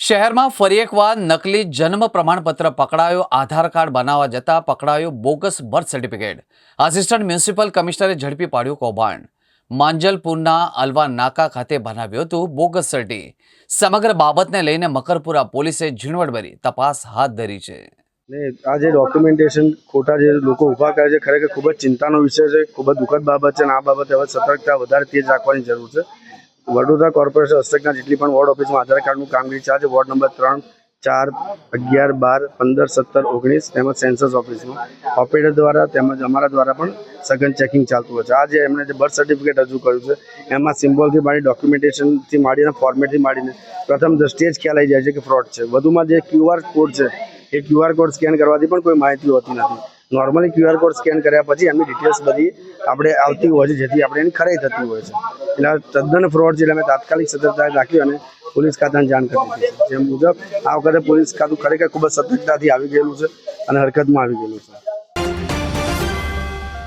શહેરમાં ફરી એકવાર નકલી જન્મ પ્રમાણપત્ર પકડાયો। આધાર કાર્ડ બનાવવા જતા પકડાયો bogus birth certificate. Assistant municipal કમિશનરે ઝડપી પાડ્યું કૌભાંડ। માંજલપુરના અલવા નાકા ખાતે બનાવ્યું હતું બોગસ સર્ટી। સમગ્ર બાબતને લઈને મકરપુરા પોલીસે ઝીણવટભરી તપાસ હાથ ધરી છે। આ જે ડોક્યુમેન્ટેશન ખોટા જે લોકો ઊભા કરે છે ખરેખર ખૂબ જ ચિંતાનો વિષય છે, ખૂબ જ દુઃખદ બાબત છે અને આ બાબતે હવે સતર્કતા વધારે તેજ રાખવાની જરૂર છે। વડોદરા કોર્પોરેશન હસ્તકના જેટલી પણ વોર્ડ ઓફિસમાં આધાર કાર્ડનું કામગીરી ચાલે છે, વોર્ડ નંબર 3, 4, 11, 12, 15, 17, 19 તેમજ સેન્સસ ઓફિસમાં ઓપરેટર દ્વારા તેમજ અમારા દ્વારા પણ સઘન ચેકિંગ ચાલતું હોય છે। આ જે એમણે જે બર્થ સર્ટિફિકેટ રજૂ કર્યું છે એમાં સિમ્બોલથી માંડી ડોક્યુમેન્ટેશનથી માંડીને ફોર્મેટથી માંડીને પ્રથમ દ્રષ્ટિએ જ ખ્યાલ આવી જાય છે કે ફ્રોડ છે। વધુમાં જે QR કોડ છે એ QR કોડ સ્કેન કરવાથી પણ કોઈ માહિતી હોતી નથી। નોર્મલી QR કોડ સ્કેન કર્યા પછી એમની ડિટેલ્સ બધી આપણે આવતી હોય છે, જેથી આપણે એની ખરાઈ થતી હોય છે। એટલે તદ્દન ફ્રોડ છે, એટલે અમે તાત્કાલિક સતર્કતા રાખી અને પોલીસ ખાતાને જાણ કરી દીધી છે। જે મુજબ આ વખતે પોલીસ ખાતું ખરેખર ખૂબ જ સતર્કતાથી આવી ગયેલું છે અને હરકતમાં આવી ગયેલું છે।